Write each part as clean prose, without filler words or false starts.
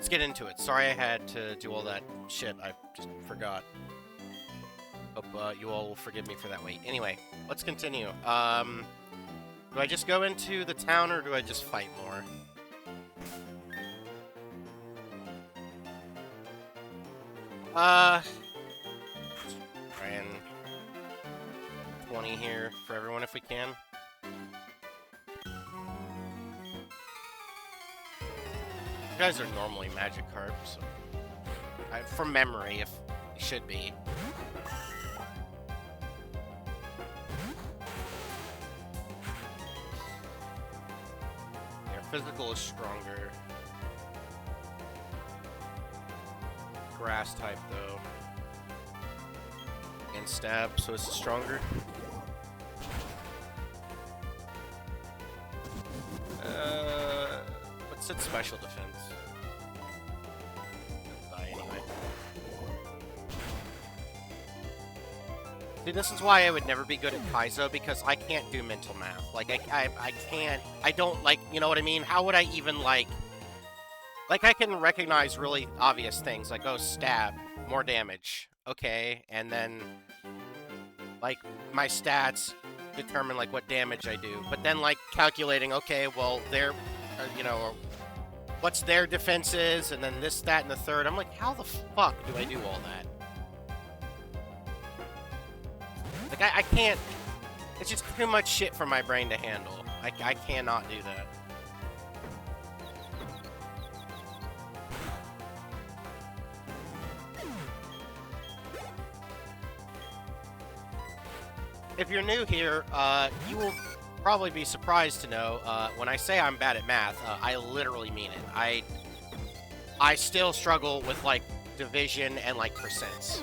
let's get into it. Sorry I had to do all that shit. I just forgot. Hope you all will forgive me for that wait. Anyway, let's continue. Do I just go into the town or do I just fight more? Try and 20 here for everyone if we can. You guys are normally magic carp, so from memory, if you should be. Their physical is stronger. Grass type though, and stab, so it's stronger. What's its special defense? Die anyway. See, this is why I would never be good at Kaizo, because I can't do mental math. Like, I can't, I don't, like, you know what I mean? How would I even, like, I can recognize really obvious things, like, oh, stab, more damage, okay, and then, like, my stats determine, like, what damage I do, but then, like, calculating, okay, well, their, you know, what's their defenses, and then this, that, and the third, I'm like, how the fuck do I do all that? Like, I can't, it's just too much shit for my brain to handle. I cannot do that. If you're new here, you will probably be surprised to know, when I say I'm bad at math, I literally mean it. I still struggle with, like, division and, like, percents.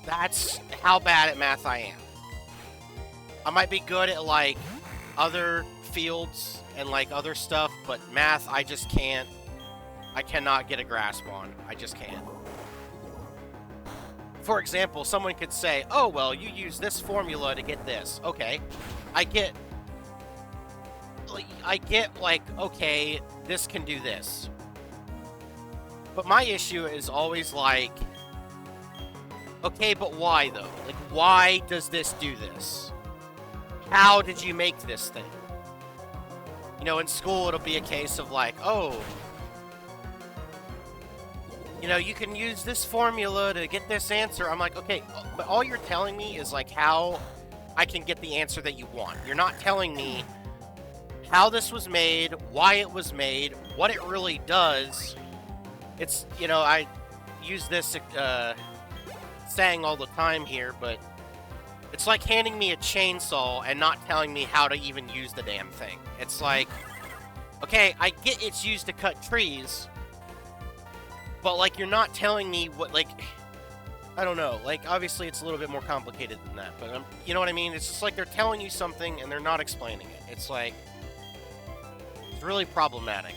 That's how bad at math I am. I might be good at, like, other fields and, like, other stuff, but math, I just can't. I cannot get a grasp on. I just can't. For example, someone could say, oh, well, you use this formula to get this. Okay. I get, like, okay, this can do this. But my issue is always, like, okay, but why, though? Like, why does this do this? How did you make this thing? You know, in school, it'll be a case of, like, oh, you know, you can use this formula to get this answer. I'm like, okay, but all you're telling me is, like, how I can get the answer that you want. You're not telling me how this was made, why it was made, what it really does. It's, you know, I use this saying all the time here, but it's like handing me a chainsaw and not telling me how to even use the damn thing. It's like, okay, I get it's used to cut trees, but, like, you're not telling me what, like, I don't know. Like, obviously, it's a little bit more complicated than that, but, you know what I mean? It's just like they're telling you something and they're not explaining it. It's like, it's really problematic.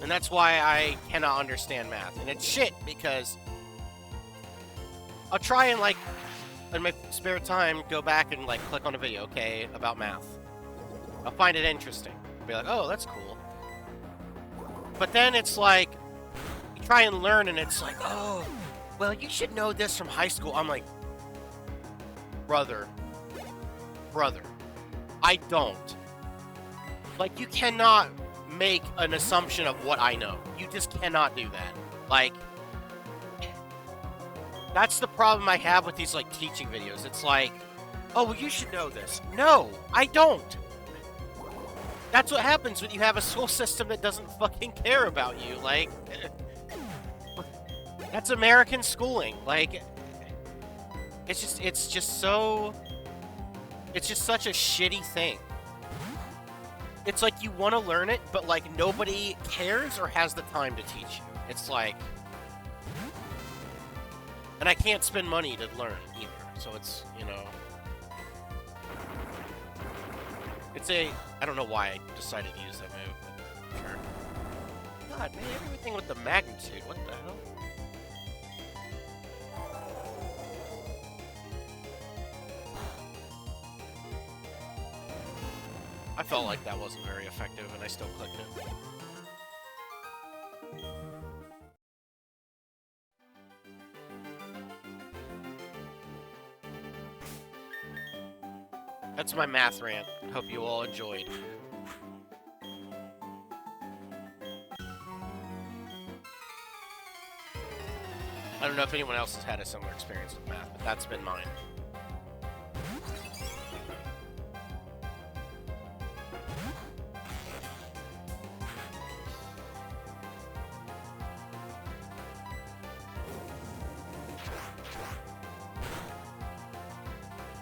And that's why I cannot understand math. And it's shit, because I'll try and, like, in my spare time, go back and, like, click on a video, okay, about math. I'll find it interesting. I'll be like, oh, that's cool. But then it's like, you try and learn, and it's like, oh, well, you should know this from high school. I'm like, brother, I don't. Like, you cannot make an assumption of what I know. You just cannot do that. Like, that's the problem I have with these, like, teaching videos. It's like, oh, well, you should know this. No, I don't. That's what happens when you have a school system that doesn't fucking care about you. Like, that's American schooling. Like, it's just such a shitty thing. It's like you want to learn it, but, like, nobody cares or has the time to teach you. It's like, and I can't spend money to learn either. So it's, you know, I don't know why I decided to use that move, but sure. God, man, everything with the magnitude, what the hell? I felt like that wasn't very effective, and I still clicked it. That's my math rant. Hope you all enjoyed. I don't know if anyone else has had a similar experience with math, but that's been mine.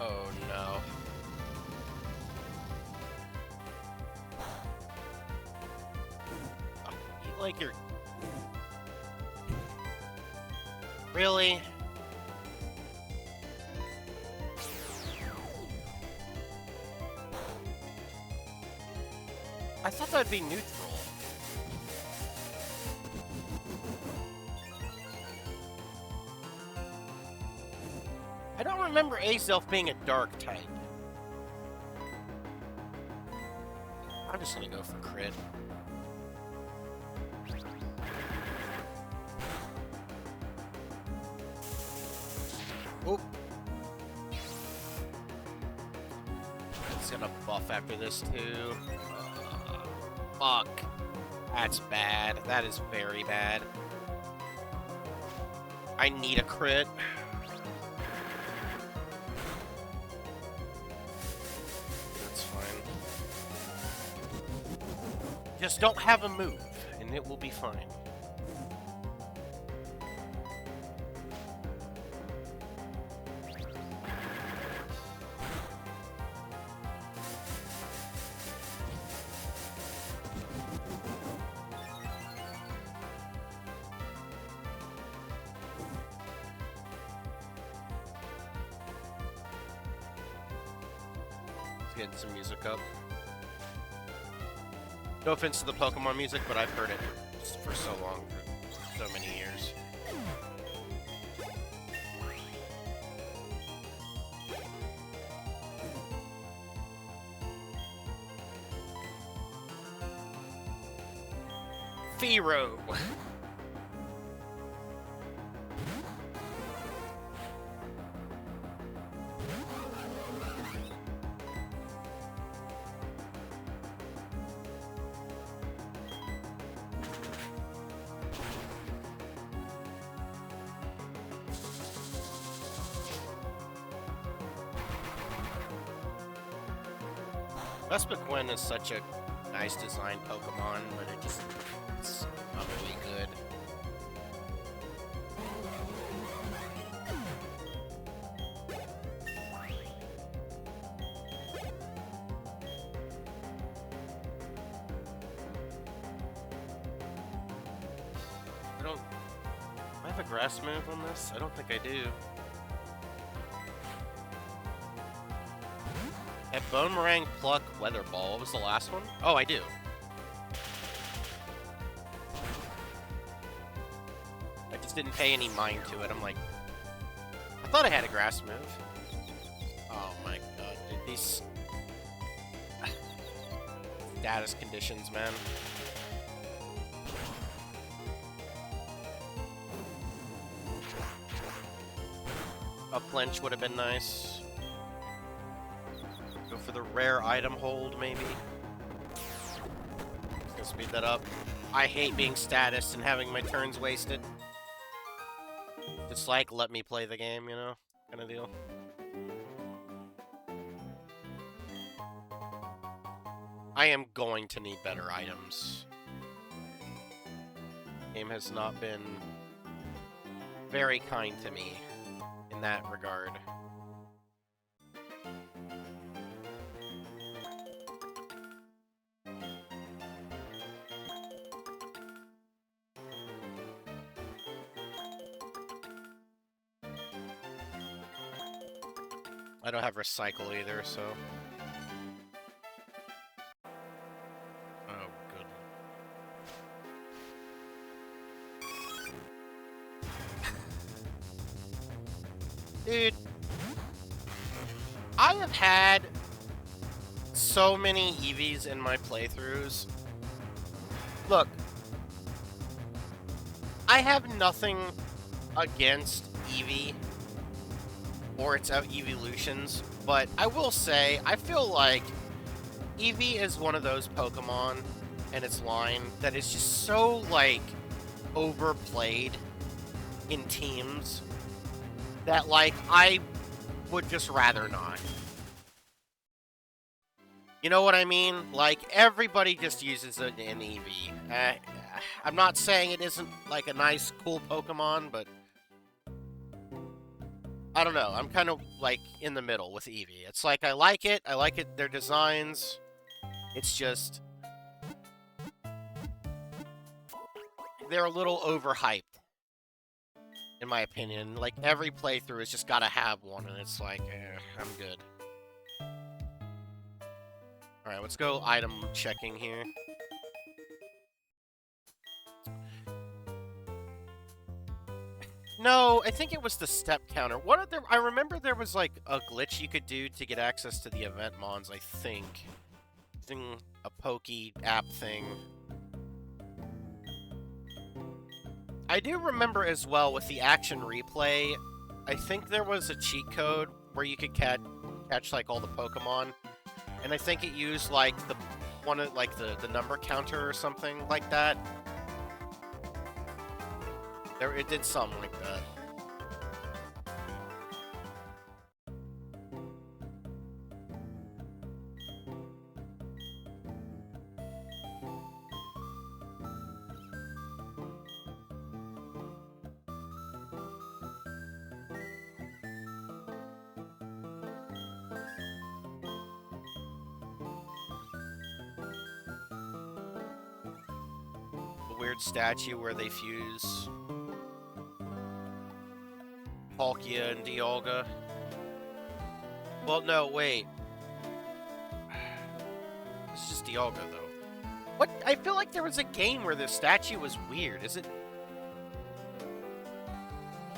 Oh no. Oh, you like your... Really? I thought that would be neutral. I don't remember Azelf being a dark type. I'm just gonna go for crit. Oh. It's gonna buff after this too. Fuck. That's bad. That is very bad. I need a crit. That's fine. Just don't have a move, and it will be fine. Getting some music up. No offense to the Pokemon music, but I've heard it for so long, for so many years. Fearow. Vespiquen is such a nice designed Pokemon, but it's not really good. Do I have a grass move on this? I don't think I do. At Boomerang, Pluck, Weather Ball. What was the last one? Oh, I do. I just didn't pay any mind to it. I'm like... I thought I had a grass move. Oh my god, dude. These... status conditions, man. A flinch would have been nice. Go for the rare item hold, maybe. Gonna speed that up. I hate being status and having my turns wasted. Just like, let me play the game, you know? Kind of deal. I am going to need better items. Game has not been very kind to me in that regard. I don't have recycle either, so... Oh, good. Dude, I have had so many Eevees in my playthroughs. Look, I have nothing against Eevee or its evolutions, but I will say, I feel like Eevee is one of those Pokemon and its line that is just so, like, overplayed in teams that, like, I would just rather not. You know what I mean? Like, everybody just uses it in Eevee. I'm not saying it isn't, like, a nice, cool Pokemon, but I don't know. I'm kind of, like, in the middle with Eevee. It's like, I like it, their designs. It's just, they're a little overhyped, in my opinion. Like, every playthrough has just gotta have one, and it's like, I'm good. Alright, let's go item checking here. No, I think it was the step counter. What are there? I remember there was, like, a glitch you could do to get access to the event mons, I think. Using a Pokey app thing. I do remember as well with the action replay, I think there was a cheat code where you could catch like, all the Pokemon. And I think it used, like, the number counter or something like that. It did something like that. The weird statue where they fuse Palkia and Dialga. Well, no, wait. It's just Dialga, though. What? I feel like there was a game where the statue was weird. Is it?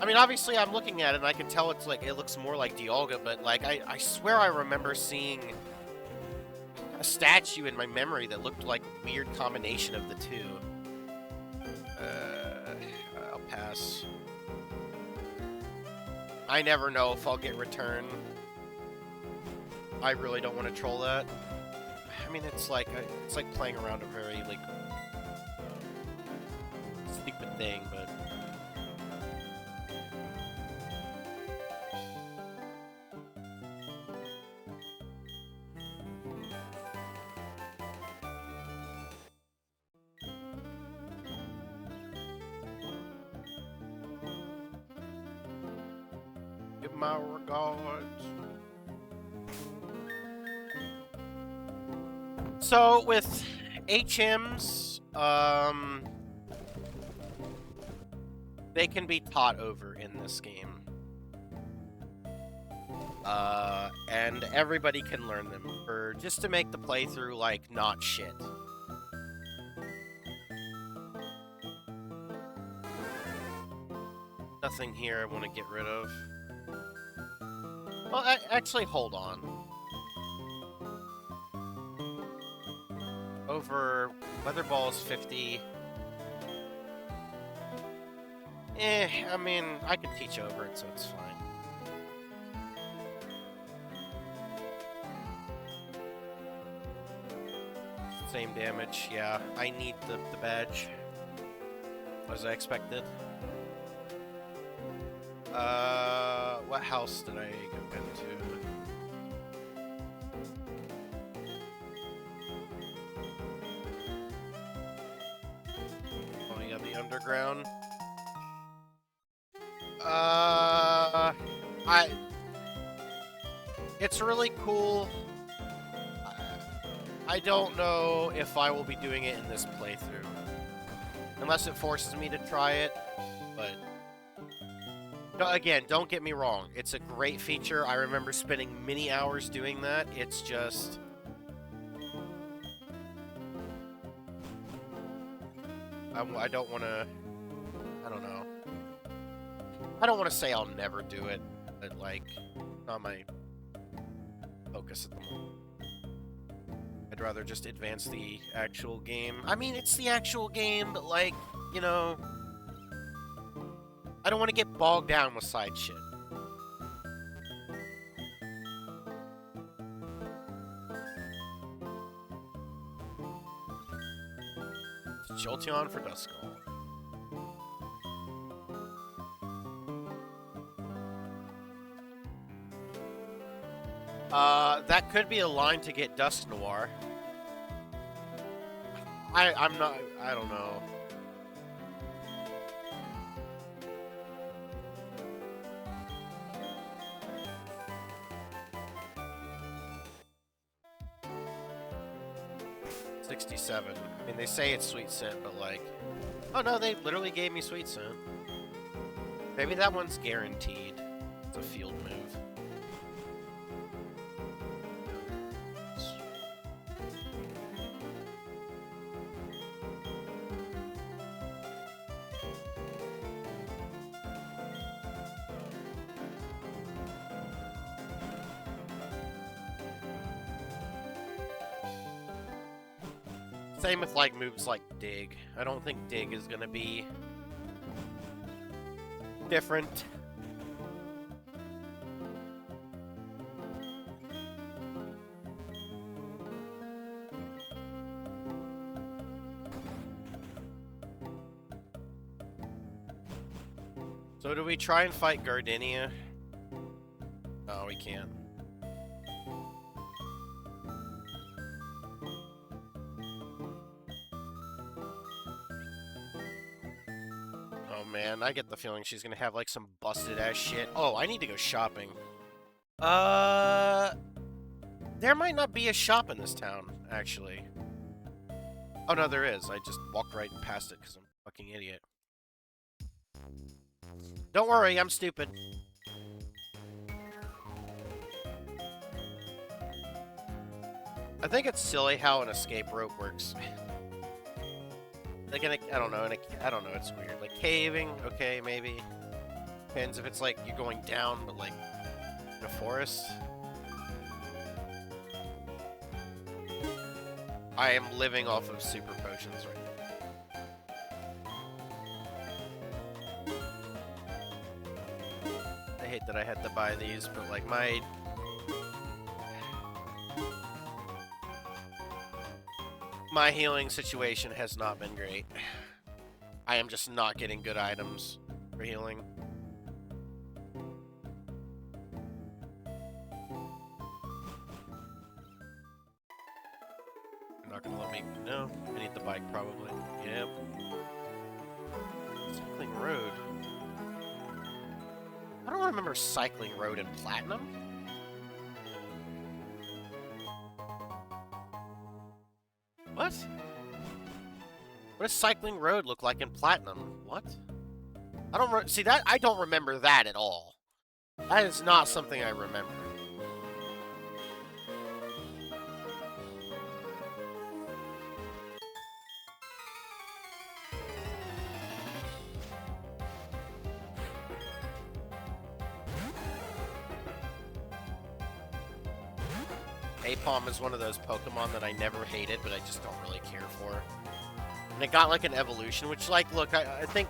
I mean, obviously, I'm looking at it, and I can tell it's like, it looks more like Dialga, but, like, I swear I remember seeing a statue in my memory that looked like a weird combination of the two. I'll pass. I never know if I'll get return. I really don't want to troll that. I mean, it's like playing around a very, like, stupid thing, but give my regards. So, with HMs, they can be taught over in this game. And everybody can learn them, just to make the playthrough, like, not shit. Nothing here I want to get rid of. Well, actually, hold on. Over Weather Ball is 50. I mean, I could teach over it, so it's fine. Same damage, yeah. I need the badge. As I expected. What house did I go into? Oh, yeah, the underground. It's really cool. I don't know if I will be doing it in this playthrough. Unless it forces me to try it, but... Again, don't get me wrong. It's a great feature. I remember spending many hours doing that. It's just... I don't want to... I don't know. I don't want to say I'll never do it, but, like, not my focus at the moment. I'd rather just advance the actual game. I mean, it's the actual game, but, like, you know... I don't want to get bogged down with side shit. Jolteon for Duskull. That could be a line to get Dusknoir. I'm not... I don't know. $67. I mean, they say it's Sweet Scent, but like... Oh no, they literally gave me Sweet Scent. Maybe that one's guaranteed. It's a field move. Same with like moves like Dig. I don't think Dig is gonna be different. So do we try and fight Gardenia? No, we can't. Man, I get the feeling she's gonna have like some busted ass shit. Oh, I need to go shopping. There might not be a shop in this town, actually. Oh no, there is. I just walked right past it because I'm a fucking idiot. Don't worry, I'm stupid. I think it's silly how an escape rope works. Like, I don't know, I don't know, it's weird. Like, caving, okay, maybe. Depends if it's, like, you're going down, but, like, in a forest. I am living off of super potions right now. I hate that I had to buy these, but, like, my healing situation has not been great. I am just not getting good items for healing. You're not gonna let me... No, I need the bike probably. Yep. Cycling Road. I don't remember Cycling Road in Platinum. What? What does Cycling Road look like in Platinum? What? I don't see that. I don't remember that at all. That is not something I remember. Apom is one of those Pokemon that I never hated, but I just don't really care for. And it got like an evolution, which, like, look, I think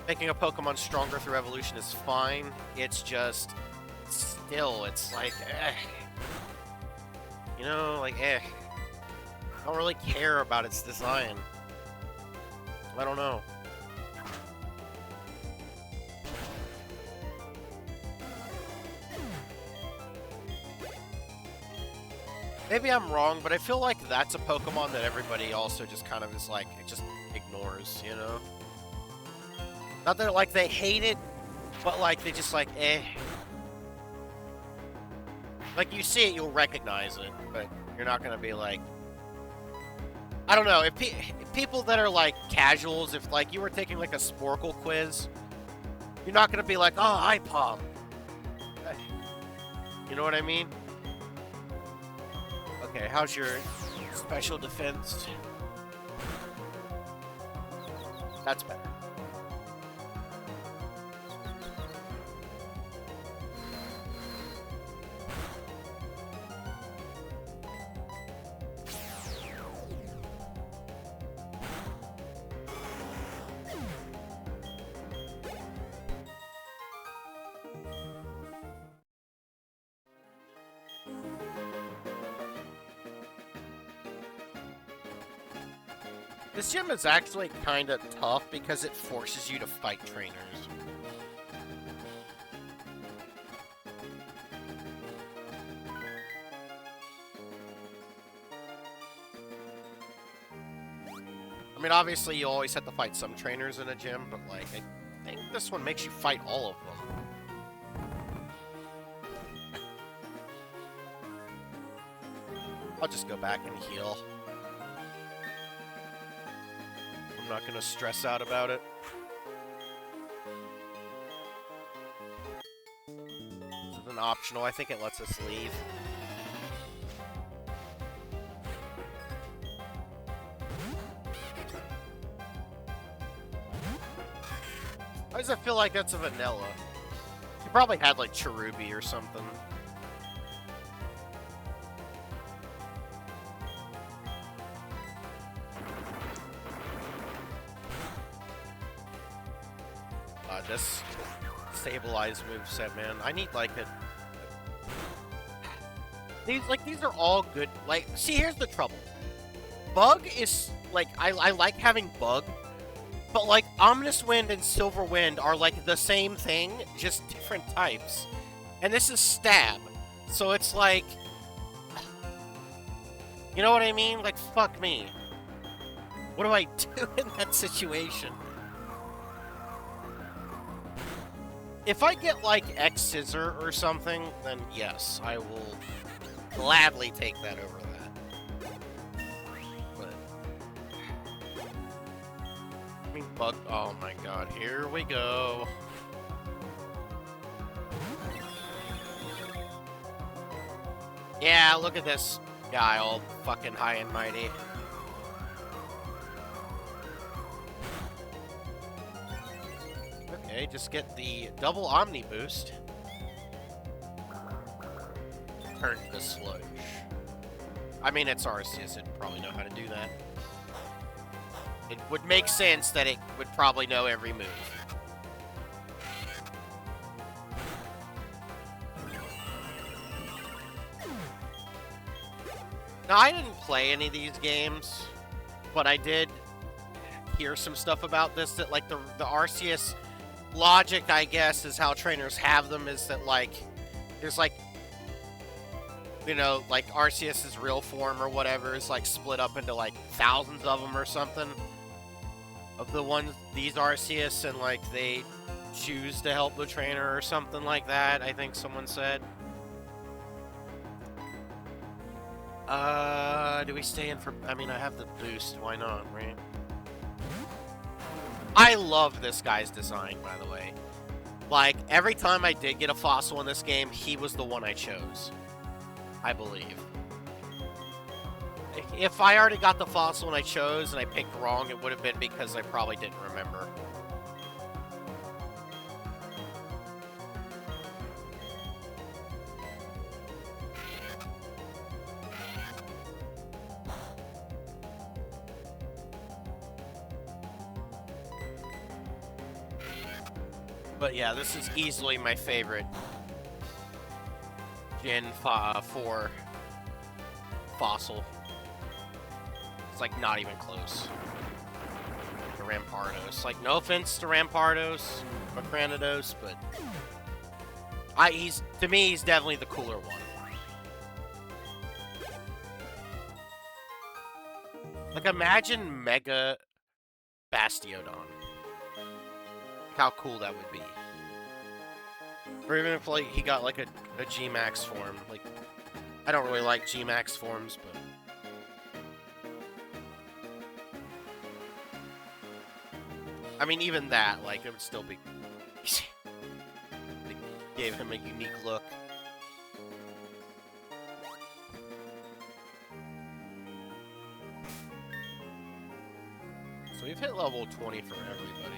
making a Pokemon stronger through evolution is fine. It's just, still, it's like, eh. You know, like, eh. I don't really care about its design. I don't know. Maybe I'm wrong, but I feel like that's a Pokemon that everybody also just kind of is like, it just ignores, you know? Not that, like, they hate it, but, like, they just, like, eh. Like, you see it, you'll recognize it, but you're not gonna be like... I don't know, if people that are, like, casuals, if, like, you were taking, like, a Sporkle quiz, you're not gonna be like, oh, Ipom. You know what I mean? Okay, how's your special defense? That's better. This gym is actually kind of tough because it forces you to fight trainers. I mean, obviously, you always have to fight some trainers in a gym, but, like, I think this one makes you fight all of them. I'll just go back and heal. I'm not gonna stress out about it. This is an optional. I think it lets us leave. Why does it feel like that's a vanilla? You probably had, like, cherubi or something. This stabilized moveset, man. I need, like, a... These are all good. Like, see, here's the trouble. Bug is, like, I like having Bug, but, like, Ominous Wind and Silver Wind are, like, the same thing, just different types. And this is Stab, so it's like... You know what I mean? Like, fuck me. What do I do in that situation? If I get, like, X-Scissor or something, then yes, I will gladly take that over that. But... I mean, Bug... Oh my god, here we go. Yeah, look at this guy all fucking high and mighty. Okay, just get the double Omni boost. Turn to Sludge. I mean, it's Arceus, it'd probably know how to do that. It would make sense that it would probably know every move. Now, I didn't play any of these games, but I did hear some stuff about this, that, like, the Arceus logic, I guess, is how trainers have them, is that, like, there's, like, you know, like, Arceus's real form or whatever is, like, split up into, like, thousands of them or something. Of the ones, these Arceus, and, like, they choose to help the trainer or something like that, I think someone said. Do we stay in for... I mean, I have the boost, why not, right? I love this guy's design, by the way. Like, every time I did get a fossil in this game, he was the one I chose. I believe. If I already got the fossil and I chose and I picked wrong, it would have been because I probably didn't remember. But yeah, this is easily my favorite Gen 4 fossil. It's like not even close to Rampardos. Like, no offense to Rampardos, Macranidos, but to me, he's definitely the cooler one. Like, imagine Mega Bastiodon. How cool that would be. Or even if, like, he got, like, a G-Max form. Like, I don't really like G-Max forms, but... I mean, even that, like, it would still be... They gave him a unique look. So we've hit level 20 for everybody.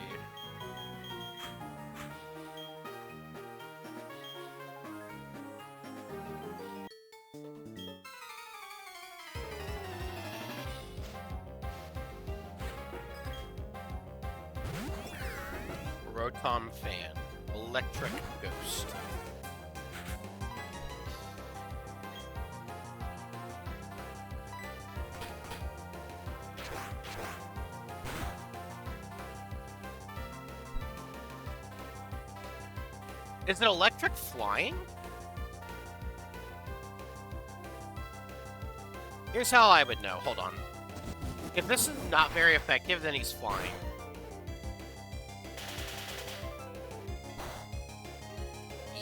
Rotom Fan. Electric Ghost. Is it electric flying? Here's how I would know. Hold on. If this is not very effective, then he's flying.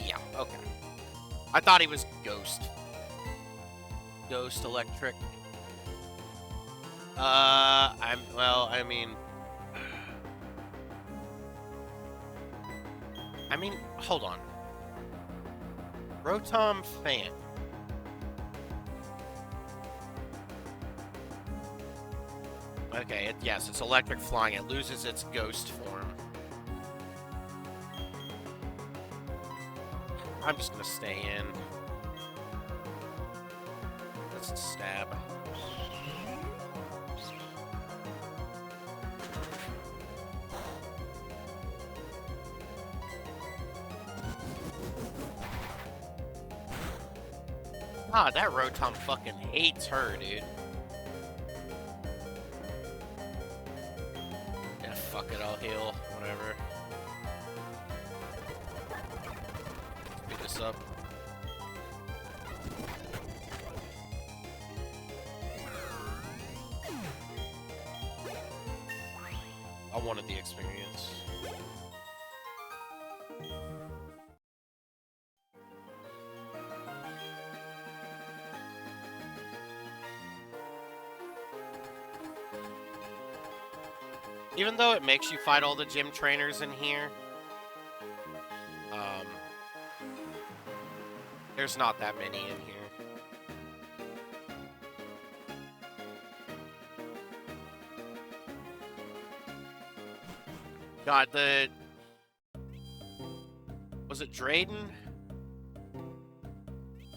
Yeah, okay. I thought he was ghost. Ghost electric. I mean, hold on. Rotom fan. Okay, yes, it's electric flying. It loses its ghost form. I'm just gonna stay in. Let's stab. Ah, that Rotom fucking hates her, dude. Yeah, fuck it, I'll heal. Whatever. Speed this up. I wanted the experience. Even though it makes you fight all the gym trainers in here, there's not that many in here. God, was it Drayden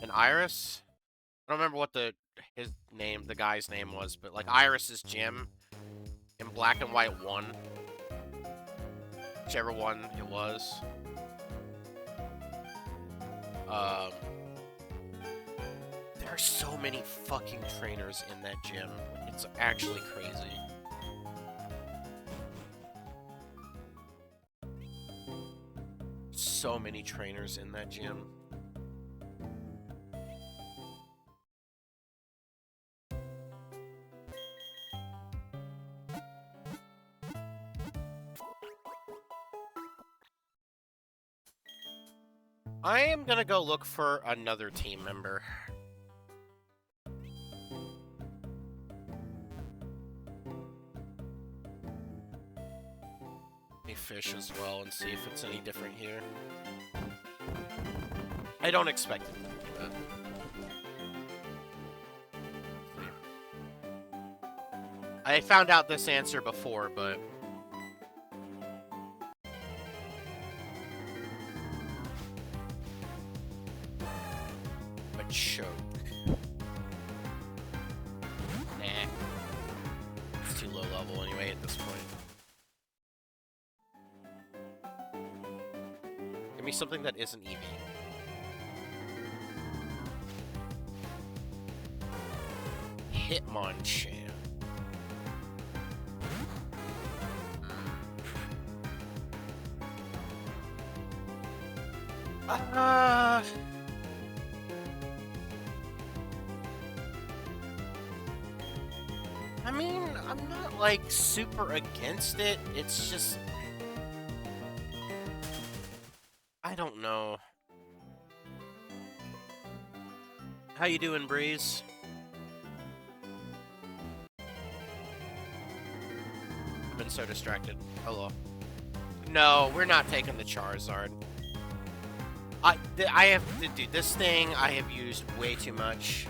and Iris? I don't remember what the guy's name was, but like Iris's gym in Black and White 1. Whichever one it was. There are so many fucking trainers in that gym. It's actually crazy. So many trainers in that gym. I am gonna go look for another team member. A fish as well and see if it's any different here. I don't expect it to do that. I found out this answer before, but... choke. Nah. It's too low level anyway at this point. Give me something that isn't Eevee. Hitmonchan. I mean, I'm not, like, super against it. It's just... I don't know. How you doing, Breeze? I've been so distracted. Hello. No, we're not taking the Charizard. I have to do this thing. I have used way too much.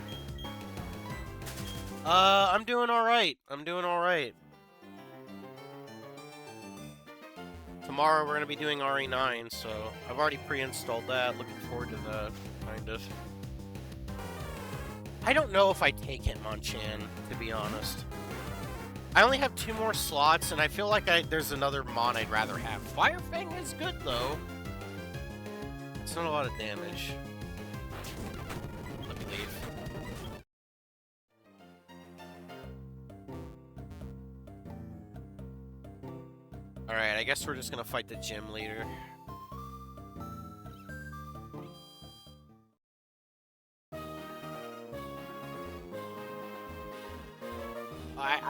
I'm doing alright. I'm doing alright. Tomorrow we're gonna be doing RE9, so I've already pre-installed that. Looking forward to that, kind of. I don't know if I take Hitmonchan, to be honest. I only have 2 more slots, and I feel like there's another Mon I'd rather have. Fire Fang is good, though. It's not a lot of damage. Let me leave. Alright, I guess we're just gonna fight the gym leader.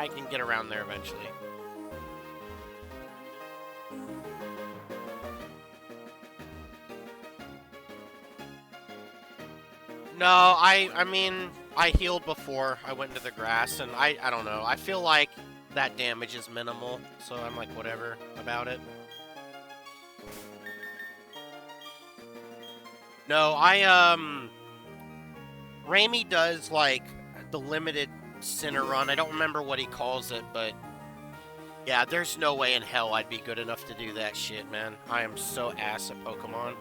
I can get around there eventually. No, I mean, I healed before I went into the grass, and I don't know. I feel like that damage is minimal, so I'm like, whatever about it. No, Raimi does, like, the limited center run. I don't remember what he calls it, but yeah, there's no way in hell I'd be good enough to do that shit, man. I am so ass at Pokemon.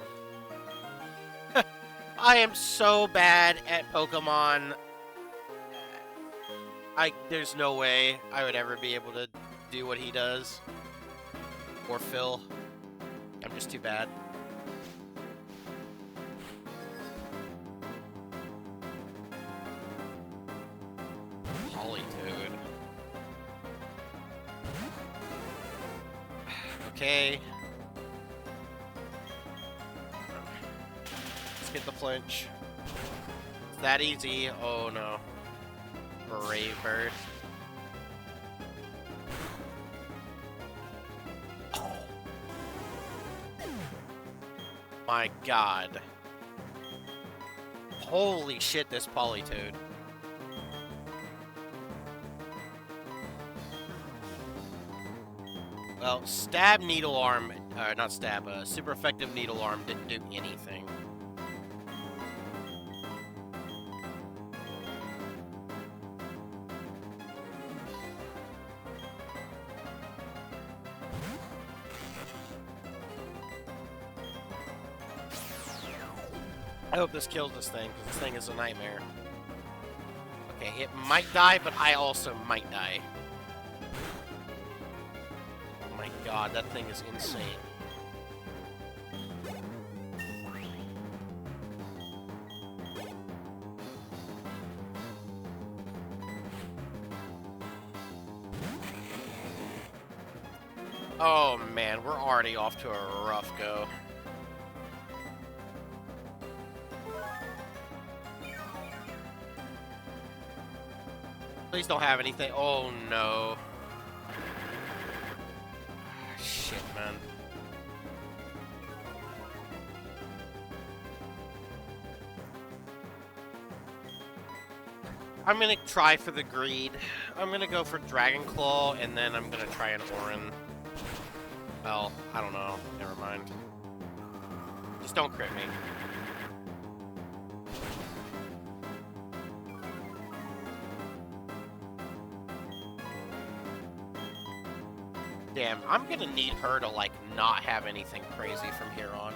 I am so bad at Pokemon. There's no way I would ever be able to do what he does. Or Phil. I'm just too bad. Politoed. Okay. Let's get the flinch. It's that easy. Oh no. Brave bird. Oh. My god. Holy shit, this Politoed. Well, stab needle arm, not stab, super effective needle arm didn't do anything. I hope this kills this thing, because this thing is a nightmare. Okay, it might die, but I also might die. Oh my god, that thing is insane. Oh man, we're already off to a rough go. Please don't have anything. Oh no. Shit, man. I'm gonna try for the greed. I'm gonna go for Dragon Claw, and then I'm gonna try an Orin. Well, I don't know. Never mind. Just don't crit me. Damn, I'm gonna need her to, like, not have anything crazy from here on.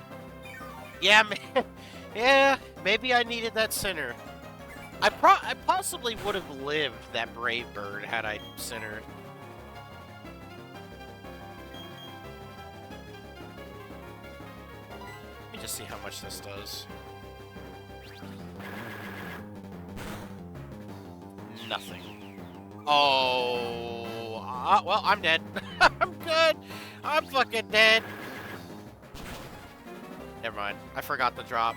Yeah, man. Yeah, maybe I needed that center. I possibly would have lived that Brave Bird had I centered. Let me just see how much this does. Nothing. Oh, well, I'm dead. I'm good. I'm fucking dead. Never mind. I forgot the drop.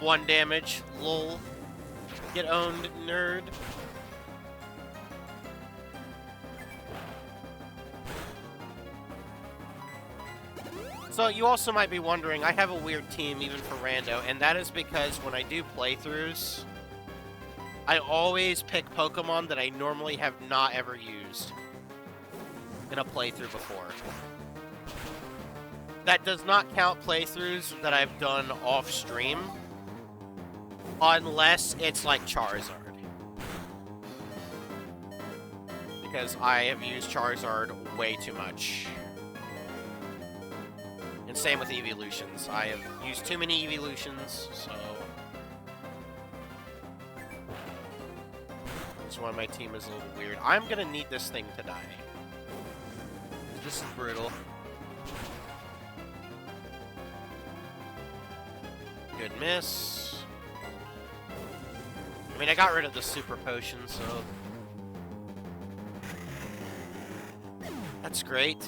1 damage. Lol. Get owned, nerd. So you also might be wondering, I have a weird team even for Rando, and that is because when I do playthroughs, I always pick Pokemon that I normally have not ever used in a playthrough before. That does not count playthroughs that I've done off-stream, unless it's like Charizard. Because I have used Charizard way too much. And same with evolutions. I have used too many evolutions, so... That's why my team is a little weird. I'm gonna need this thing to die. This is brutal. Good miss. I mean, I got rid of the super potion, so... That's great.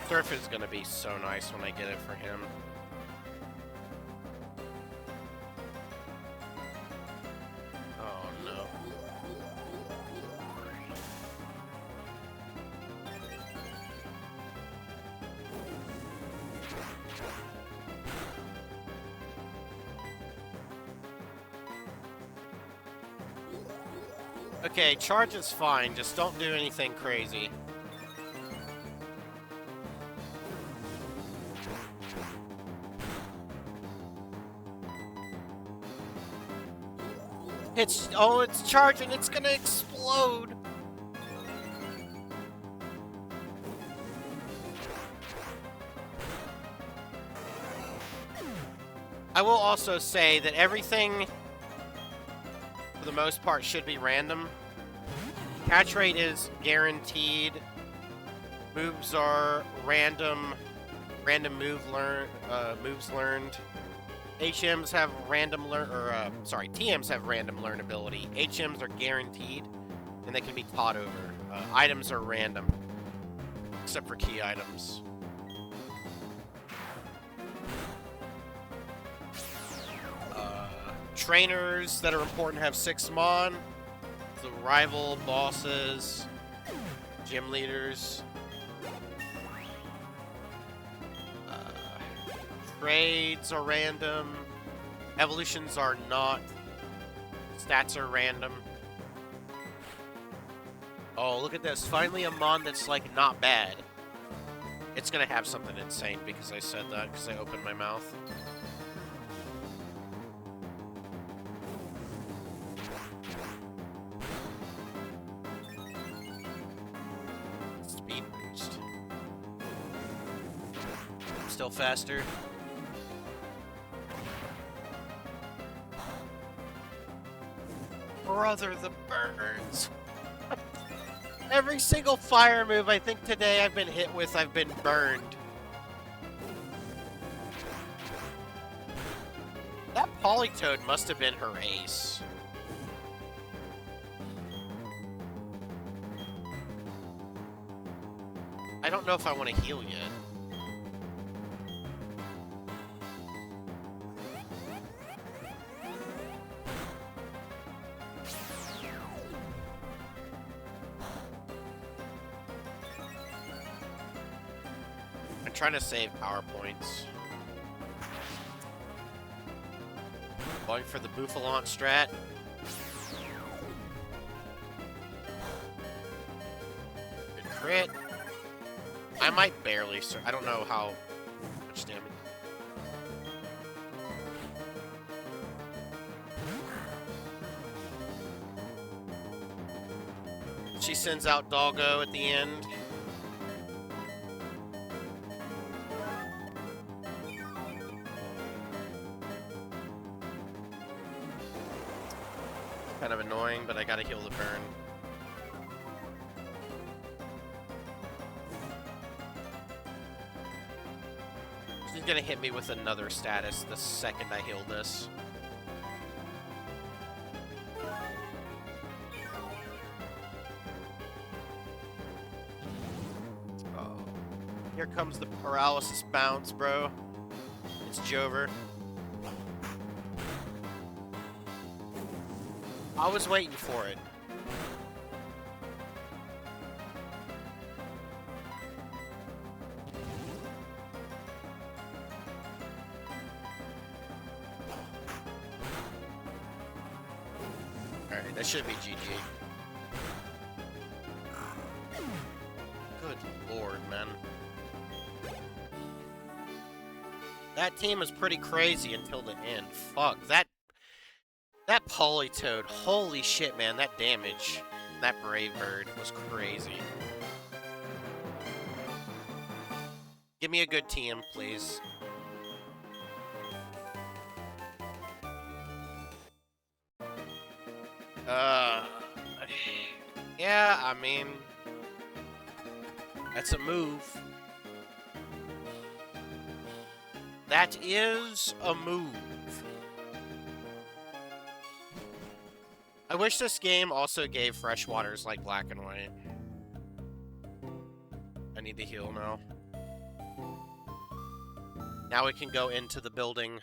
Surf is gonna be so nice when I get it for him. Okay, charge is fine. Just don't do anything crazy. It's charging. It's gonna explode. I will also say that everything, for the most part, should be random. Catch rate is guaranteed. Moves are random. Random moves learned. HMs have random TMs have random learn ability. HMs are guaranteed, and they can be taught over. Items are random, except for key items. Trainers that are important have 6 mon. The rival bosses, gym leaders. Trades are random. Evolutions are not. Stats are random. Oh, look at this. Finally a mon that's, like, not bad. It's gonna have something insane because I said that, because I opened my mouth. Speed boost. Still faster. Brother, the burns. Every single fire move I think today I've been hit with, I've been burned. That Polytoad must have been her ace. I don't know if I want to heal yet. I'm trying to save power points. Going for the Bouffalant strat. Good crit. I might barely, I don't know how much damage. She sends out Doggo at the end. Kind of annoying, but I gotta heal the burn. She's gonna hit me with another status the second I heal this. Oh. Here comes the paralysis bounce, bro. It's Jover. I was waiting for it. Alright, that should be GG. Good lord, man. That team was pretty crazy until the end. Fuck, that Polytoad, holy shit, man, that damage, that Brave Bird was crazy. Give me a good TM, please. Yeah, I mean, that's a move. That is a move. I wish this game also gave freshwaters like black and white. I need to heal now. Now we can go into the building,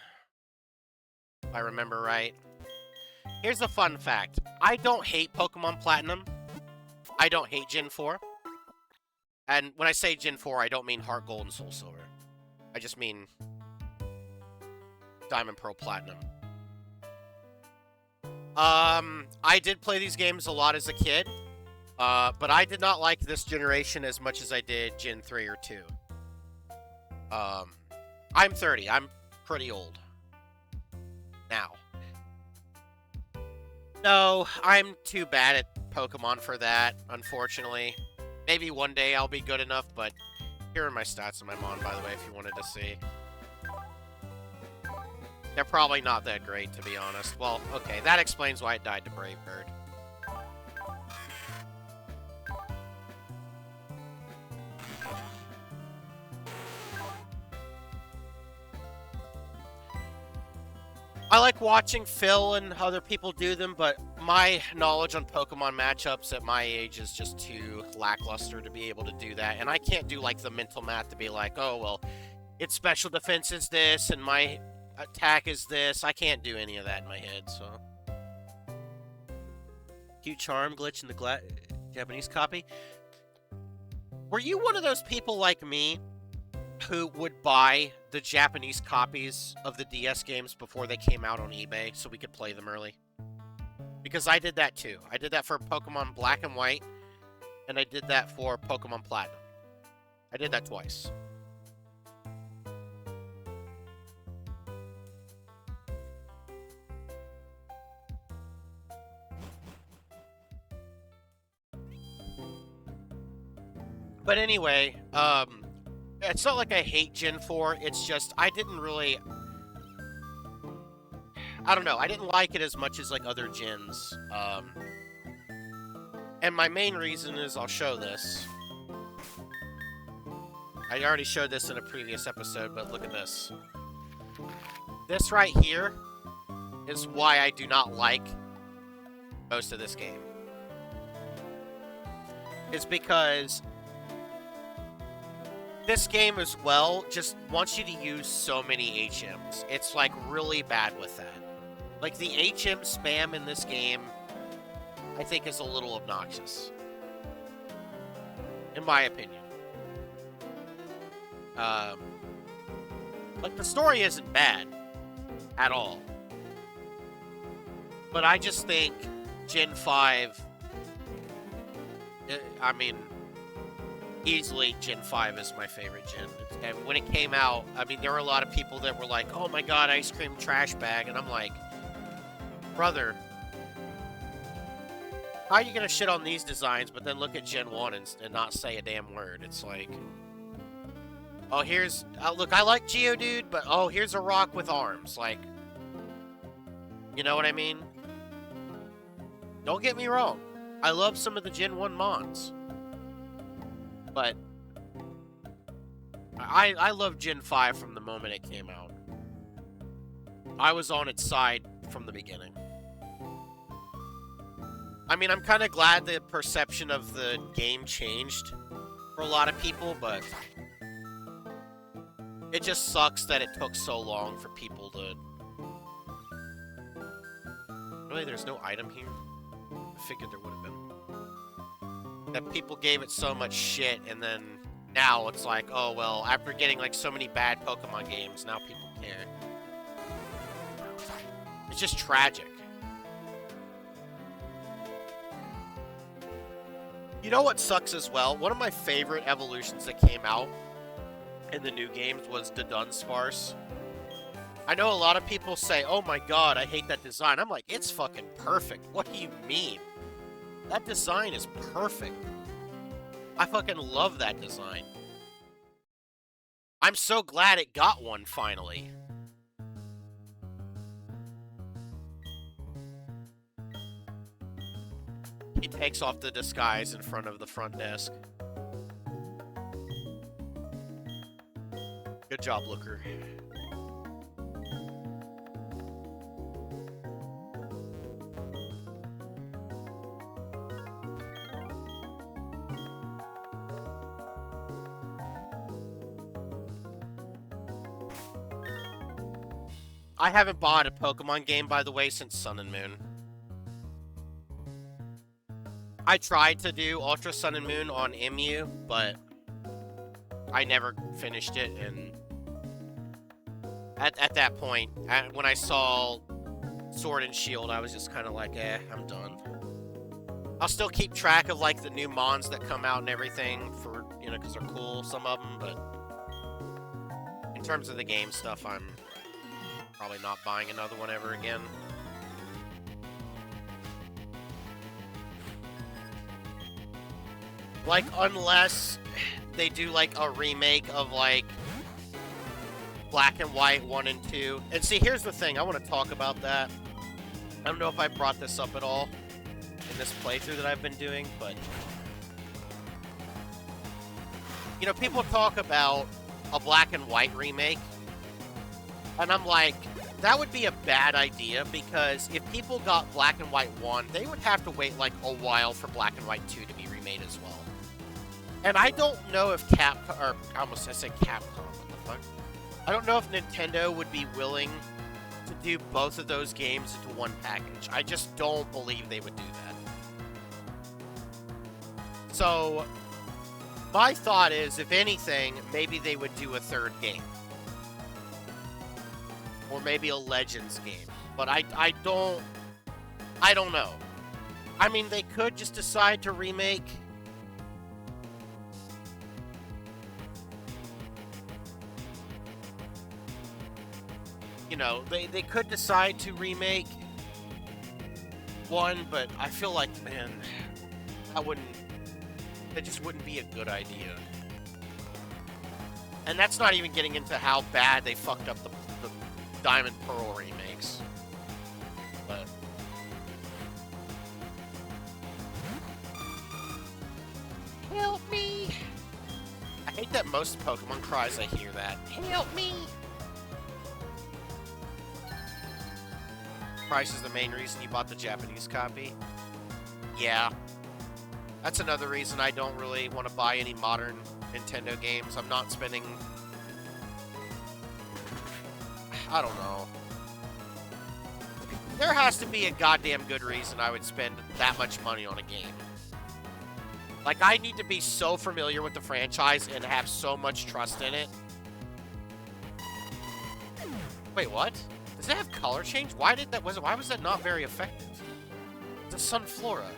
if I remember right. Here's a fun fact. I don't hate Pokemon Platinum. I don't hate Gen 4. And when I say Gen 4, I don't mean Heart Gold and Soul Silver. I just mean Diamond Pearl Platinum. I did play these games a lot as a kid, but I did not like this generation as much as I did Gen 3 or 2. I'm 30. I'm pretty old now. No, I'm too bad at Pokemon for that, unfortunately. Maybe one day I'll be good enough, but here are my stats on my Mon, by the way, if you wanted to see. They're probably not that great, to be honest. Well, okay, that explains why it died to Brave Bird. I like watching Phil and other people do them, but my knowledge on Pokemon matchups at my age is just too lackluster to be able to do that. And I can't do, like, the mental math to be like, oh, well, its special defense is this, and my attack is this. I can't do any of that in my head, so. Cute charm glitch in the Japanese copy. Were you one of those people like me who would buy the Japanese copies of the DS games before they came out on eBay so we could play them early? Because I did that too. I did that for Pokemon Black and White, and I did that for Pokemon Platinum. I did that twice. But anyway, it's not like I hate Gen 4, it's just, I didn't really... I don't know, I didn't like it as much as, like, other gens. And my main reason is, I'll show this. I already showed this in a previous episode, but look at this. This right here is why I do not like most of this game. It's because this game as well just wants you to use so many HMs. It's, like, really bad with that. Like, the HM spam in this game, I think, is a little obnoxious. In my opinion. Like, the story isn't bad. At all. But I just think Gen 5... I mean... easily, Gen 5 is my favorite gen. And when it came out, I mean, there were a lot of people that were like, oh my god, ice cream trash bag. And I'm like, brother, how are you going to shit on these designs, but then look at Gen 1 and not say a damn word? It's like, oh, here's, look, I like Geodude, but oh, here's a rock with arms. Like, you know what I mean? Don't get me wrong. I love some of the Gen 1 Mons. But I love Gen 5 from the moment it came out. I was on its side from the beginning. I mean, I'm kind of glad the perception of the game changed for a lot of people, but it just sucks that it took so long for people to... Really, there's no item here? I figured there would have been. That people gave it so much shit, and then now it's like, oh, well, after getting, like, so many bad Pokemon games, now people care. It's just tragic. You know what sucks as well? One of my favorite evolutions that came out in the new games was the Dunsparce. I know a lot of people say, oh my god, I hate that design. I'm like, it's fucking perfect. What do you mean? That design is perfect. I fucking love that design. I'm so glad it got one finally. He takes off the disguise in front of the front desk. Good job, Looker. I haven't bought a Pokemon game, by the way, since Sun and Moon. I tried to do Ultra Sun and Moon on MU, but I never finished it, and at that point, when I saw Sword and Shield, I was just kind of like, I'm done. I'll still keep track of, like, the new mons that come out and everything for, you know, because they're cool, some of them, but in terms of the game stuff, I'm probably not buying another one ever again. Like, unless they do, like, a remake of, like, Black and White 1 and 2. And see, here's the thing. I want to talk about that. I don't know if I brought this up at all in this playthrough that I've been doing, but... You know, people talk about a Black and White remake. And I'm like, that would be a bad idea, because if people got Black and White 1, they would have to wait, like, a while for Black and White 2 to be remade as well. And I don't know if Capcom, or I said Capcom, what the fuck? I don't know if Nintendo would be willing to do both of those games into one package. I just don't believe they would do that. So, my thought is, if anything, maybe they would do a third game. Or maybe a Legends game. But I don't know. I mean, they could just decide to remake... You know, they could decide to remake one, but I feel like, man, that just wouldn't be a good idea. And that's not even getting into how bad they fucked up the Diamond Pearl remakes. But... Help me! I hate that most Pokemon cries I hear that. Help me! Price is the main reason you bought the Japanese copy. Yeah. That's another reason I don't really want to buy any modern Nintendo games. I'm not spending... I don't know. There has to be a goddamn good reason I would spend that much money on a game. Like, I need to be so familiar with the franchise and have so much trust in it. Wait, what? Does it have color change? Why was that not very effective? It's a Sunflora.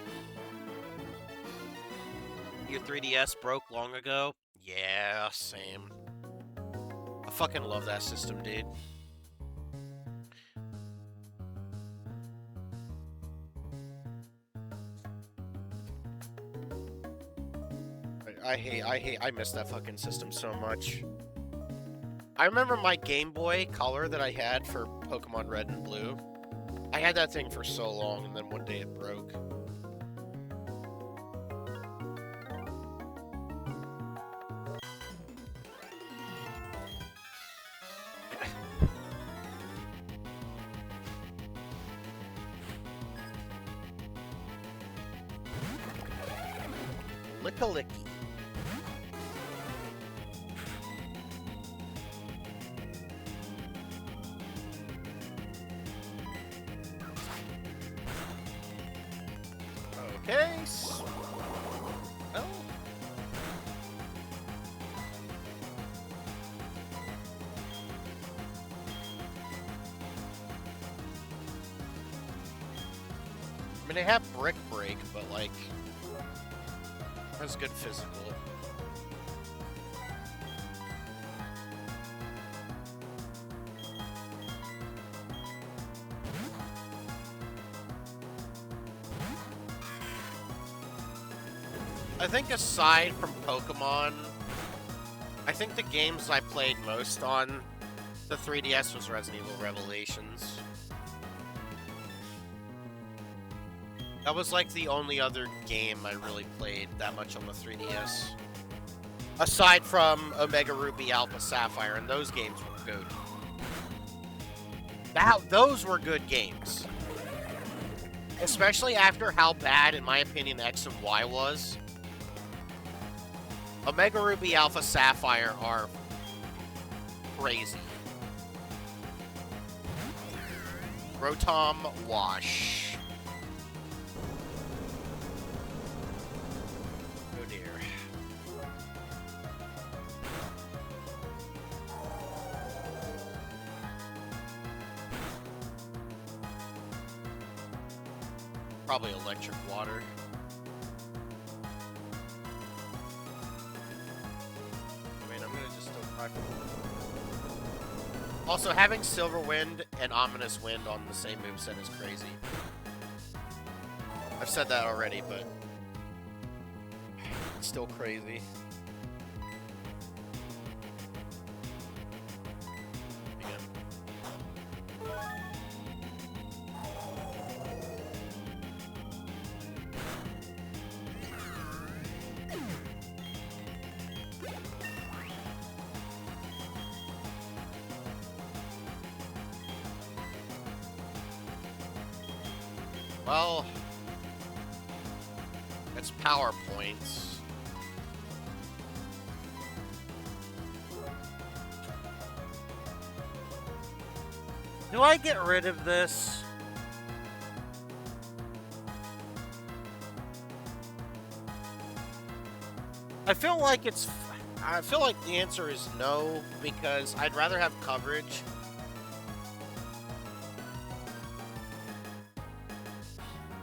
Your 3DS broke long ago? Yeah, same. I fucking love that system, dude. I miss that fucking system so much. I remember my Game Boy Color that I had for Pokemon Red and Blue. I had that thing for so long, and then one day it broke. Lickalicky. Okay. Oh. I mean, they have Brick Break, but like, has good physical. I think aside from Pokemon, I think the games I played most on the 3DS was Resident Evil Revelations. That was like the only other game I really played that much on the 3DS. Aside from Omega Ruby Alpha Sapphire, and those games were good. Those were good games. Especially after how bad, in my opinion, X and Y was. Omega Ruby Alpha Sapphire are crazy. Rotom Wash. Oh dear. Probably electric water. Wait, I'm gonna just still try for... Also, having Silver Wind and Ominous Wind on the same moveset is crazy. I've said that already, but... it's still crazy. Well, it's power points. Do I get rid of this? I feel like the answer is no, because I'd rather have coverage.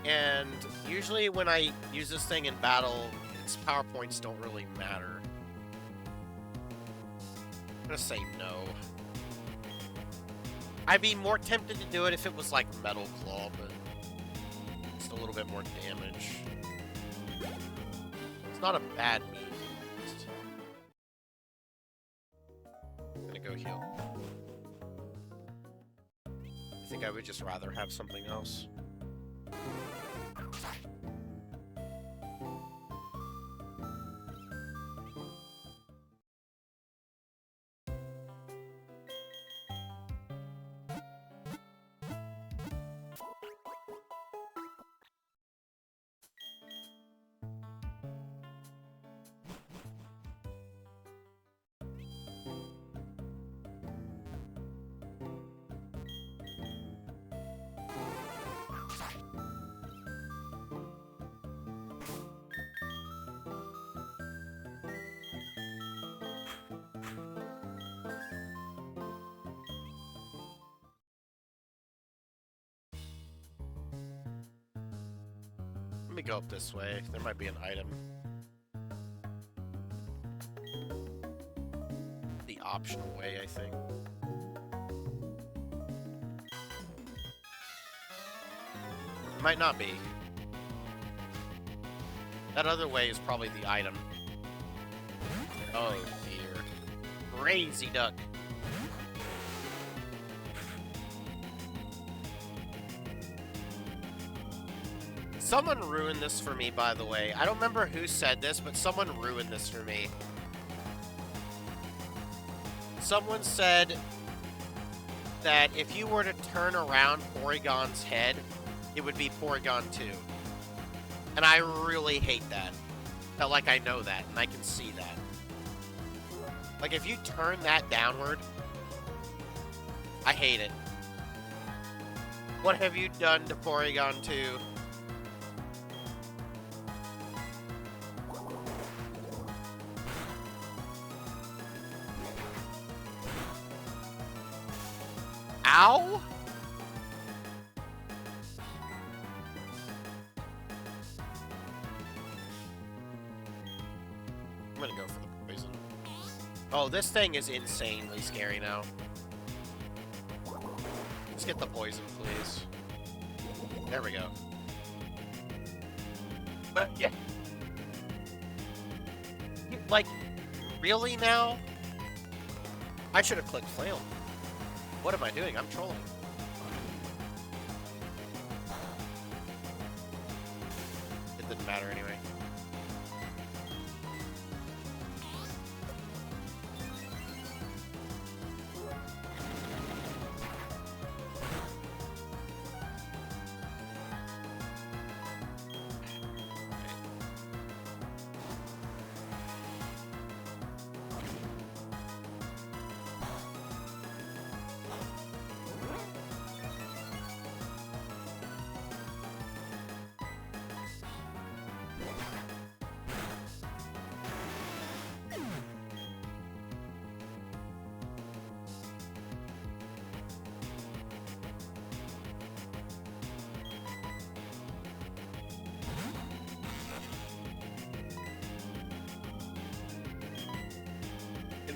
And usually when I use this thing in battle, its power points don't really matter. I'm gonna say no. I'd be more tempted to do it if it was like Metal Claw, but it's a little bit more damage. It's not a bad move. I'm gonna go heal. I think I would just rather have something else. Let me go up this way. There might be an item. The optional way, I think. It might not be. That other way is probably the item. Oh dear. Crazy duck. Someone ruined this for me, by the way. I don't remember who said this, but someone ruined this for me. Someone said that if you were to turn around Porygon's head, it would be Porygon 2. And I really hate that. But, like, I know that, and I can see that. Like, if you turn that downward, I hate it. What have you done to Porygon 2? Ow? I'm gonna go for the poison. Oh, this thing is insanely scary now. Let's get the poison, please. There we go. But, yeah. Like, really now? I should have clicked Flail. What am I doing? I'm trolling. It didn't matter anyway.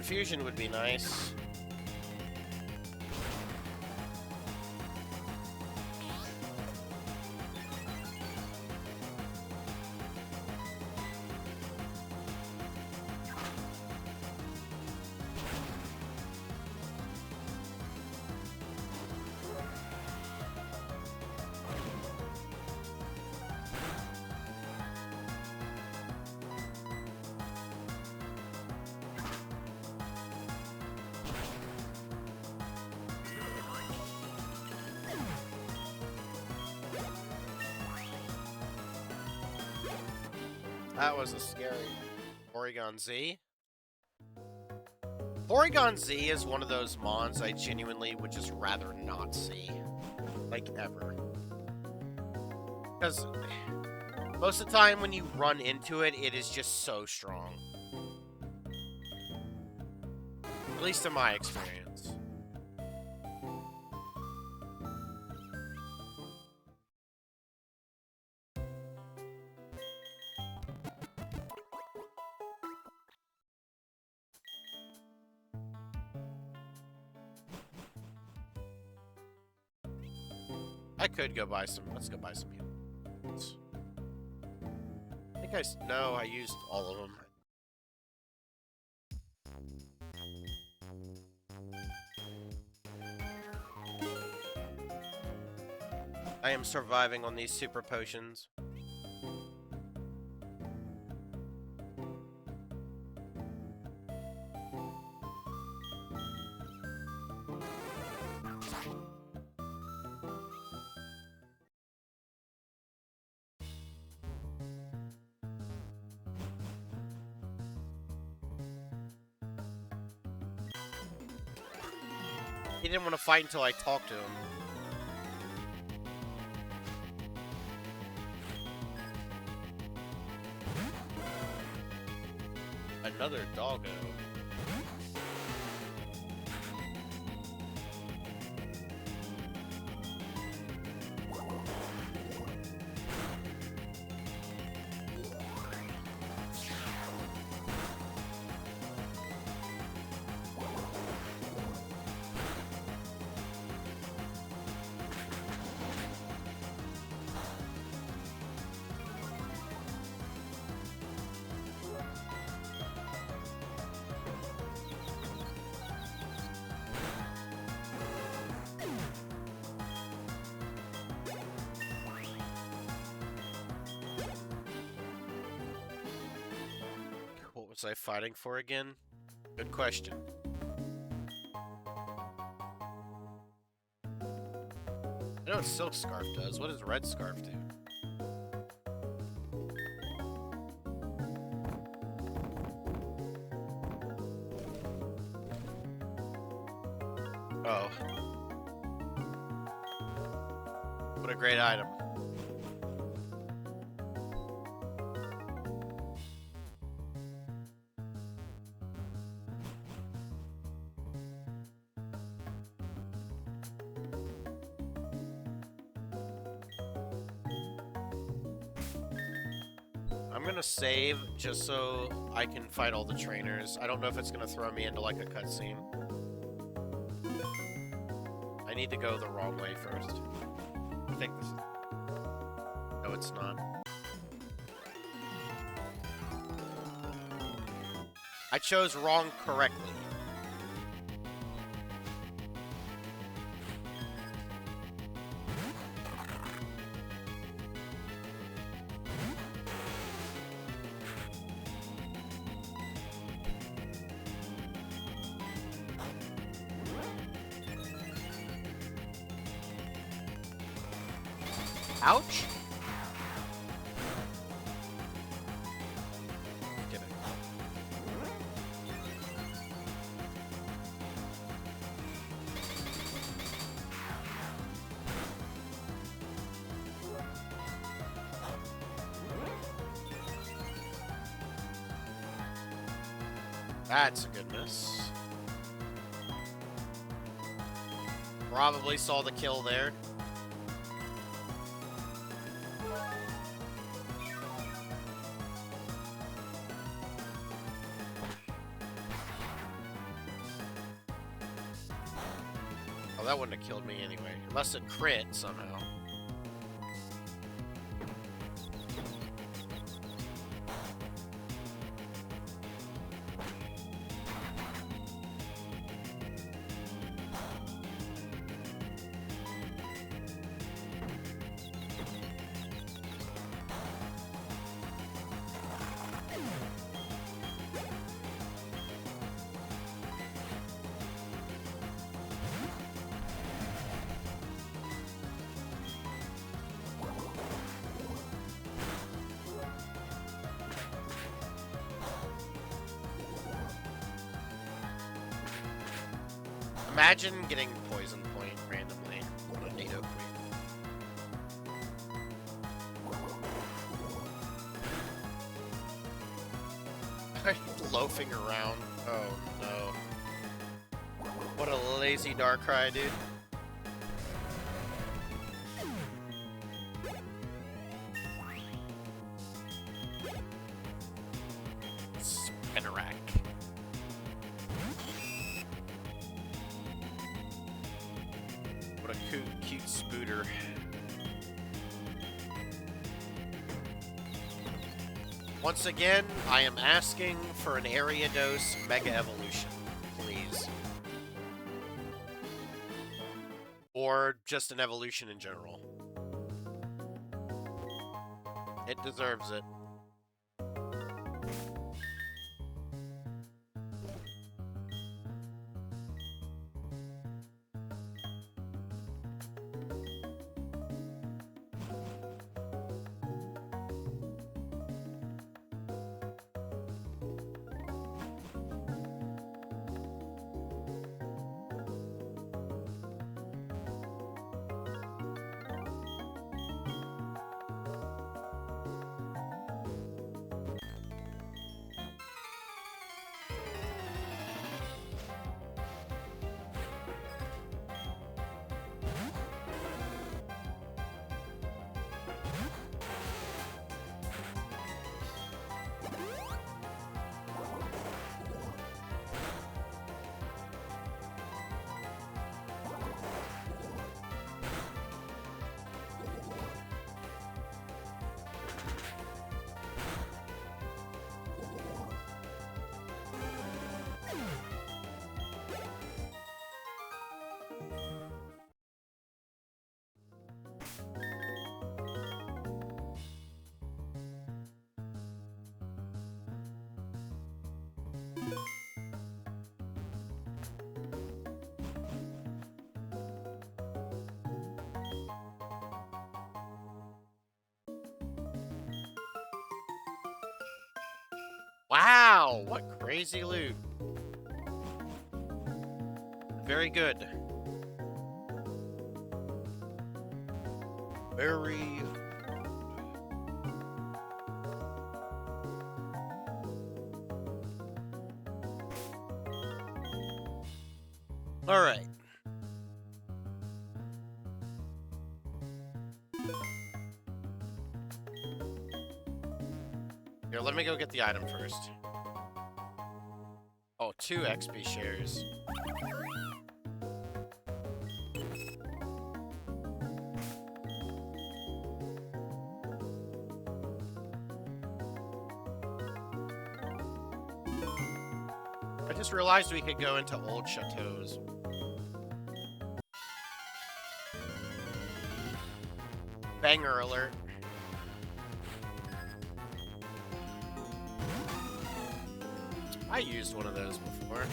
confusion would be nice. That was a scary Porygon Z. Porygon Z is one of those mons I genuinely would just rather not see. Like, ever. Because most of the time when you run into it, it is just so strong. At least in my experience. I could go buy some. Let's go buy some heals. I think no, I used all of them. I am surviving on these super potions. He didn't want to fight until I talked to him. Another doggo. What was I fighting for again? Good question. I know what Silk Scarf does. What does Red Scarf do? Oh. What a great item. I'm gonna save just so I can fight all the trainers. I don't know if it's gonna throw me into like a cutscene. I need to go the wrong way first. I think this is... No, it's not. I chose wrong correctly. Ouch! Get it. That's a good miss. Probably saw the kill there. that wouldn't have killed me anyway. Unless it crit somehow. Imagine getting poison point randomly on a NATO queen. Loafing around. Oh no. What a lazy Darkrai, dude. Spinarak. What a cute spooter. Once again, I am asking for an Ariados Mega Evolution, please. Or just an evolution in general. It deserves it. Wow, what crazy loot. Very good. Very... Alright. Here, let me go get the item first. Oh, 2 XP shares. I just realized we could go into old chateaus. Banger alert. I used one of those before.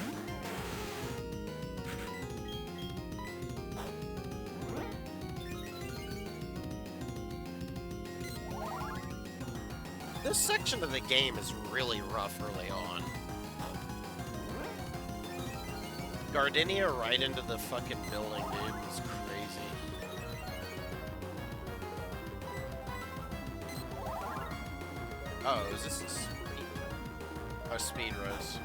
This section of the game is really rough early on. Gardenia right into the fucking building, dude. It's crazy. Oh, is this a speed? Oh, speed rose.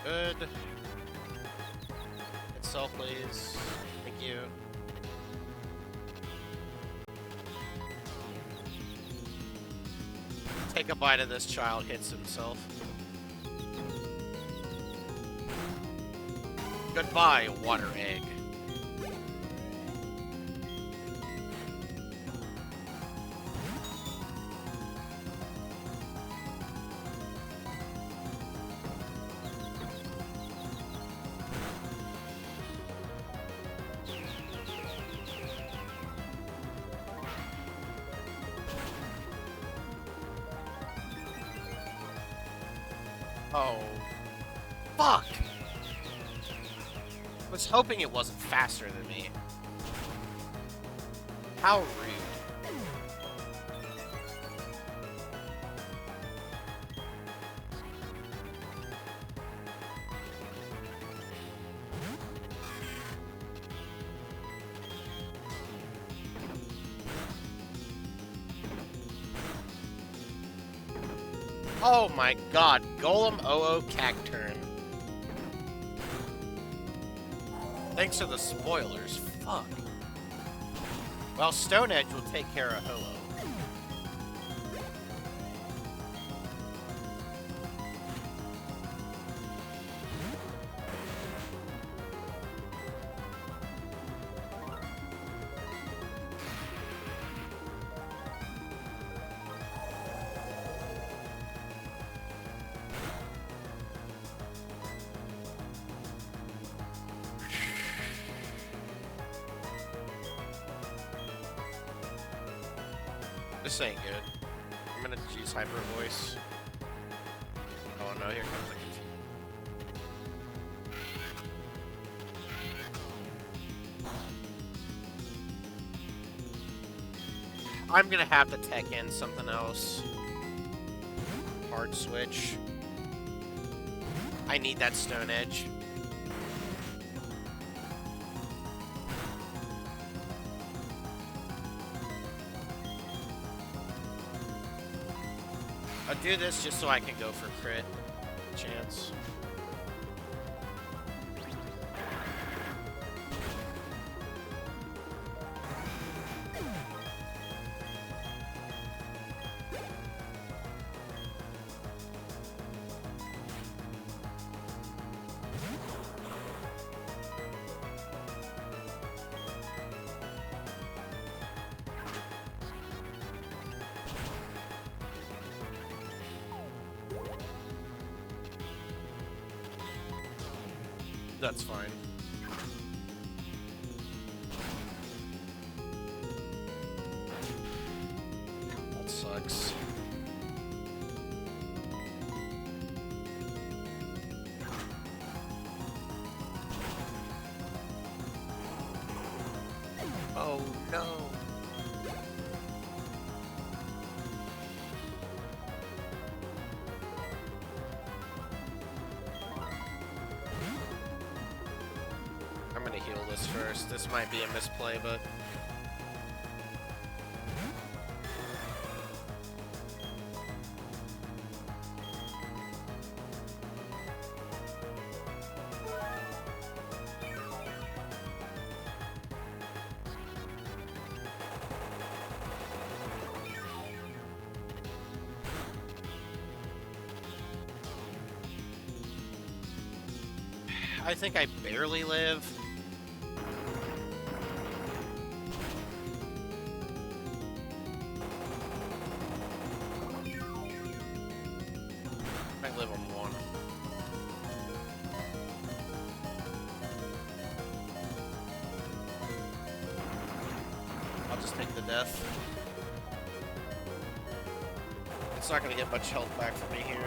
Good. Itself, please. Thank you. Take a bite of this, child hits himself. Goodbye, water egg. Oh, fuck! I was hoping it wasn't faster than me. How rude. Oh my god, Golem OO Cacturn. Thanks to the spoilers, fuck. Well, Stone Edge will take care of Ho-Oh. This ain't good. I'm gonna use Hyper Voice. Oh no, here comes the... I'm gonna have to tech in something else. Hard switch. I need that Stone Edge. I'll do this just so I can go for crit chance. That's fine. That sucks. Oh no. I'm gonna heal this first. This might be a misplay, but... I think I barely live. I live on one. I'll just take the death. It's not gonna get much health back from me here.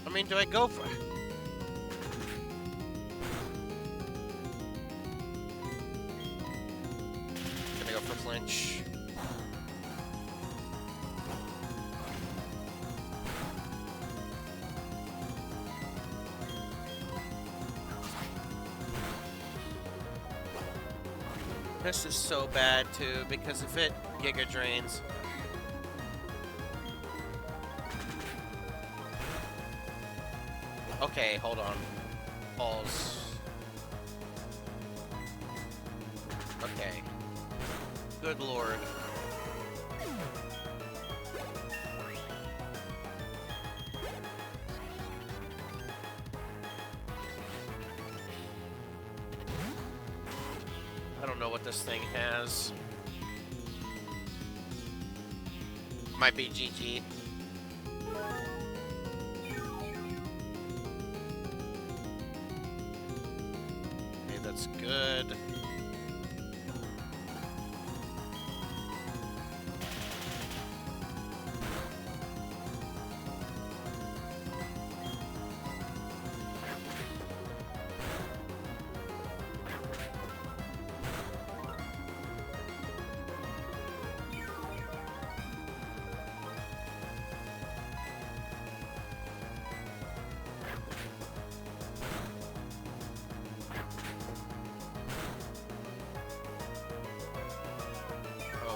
I mean, do I go for... clinch. This is so bad, too, because if it Giga Drains... Okay, hold on. Pause. Okay. Good lord. I don't know what this thing has. Might be GG. Okay, that's good.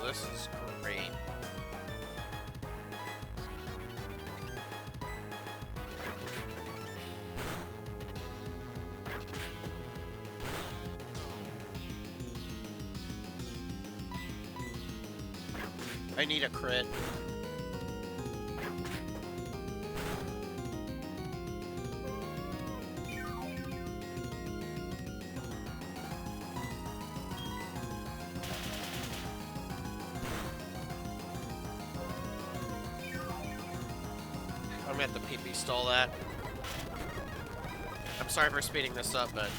This is great. I need a crit. I'm gonna have to PP stall that. I'm sorry for speeding this up, but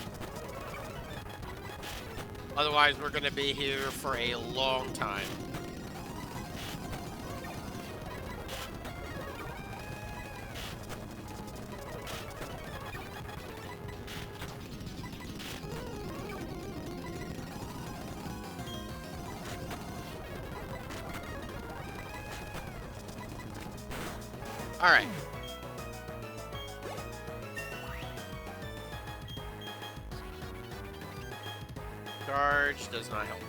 otherwise we're gonna be here for a long time. All right. Charge does not help me.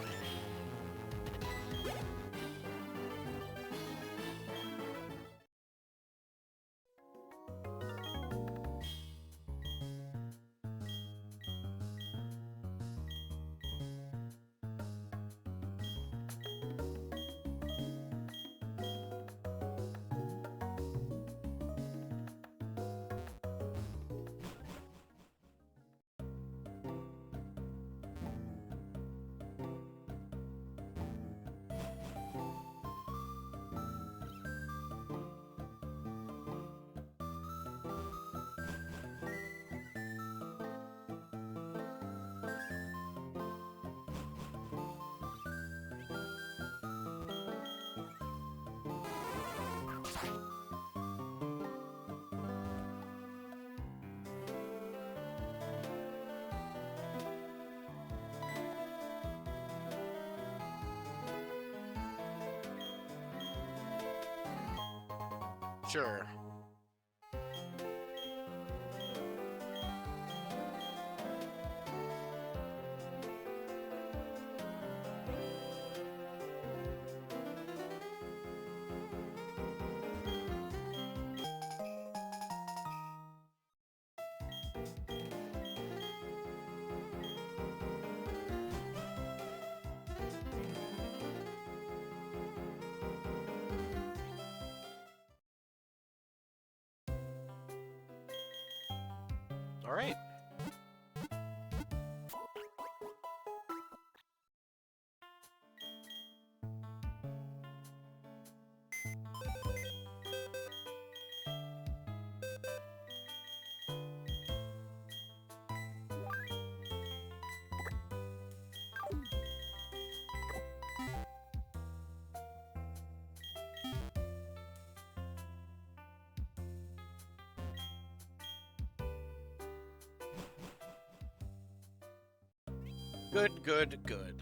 Sure. All right. Good, good, good.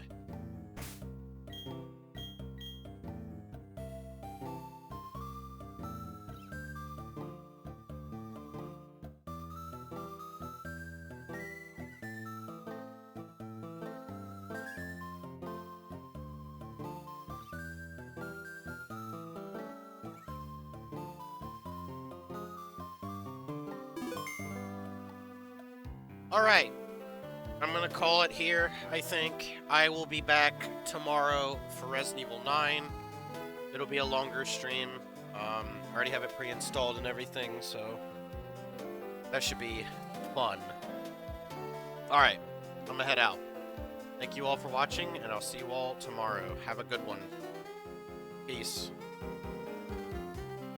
Alright. I'm gonna call it here, I think. I will be back tomorrow for Resident Evil 9. It'll be a longer stream. I already have it pre-installed and everything, so that should be fun. Alright, I'm gonna head out. Thank you all for watching, and I'll see you all tomorrow. Have a good one. Peace.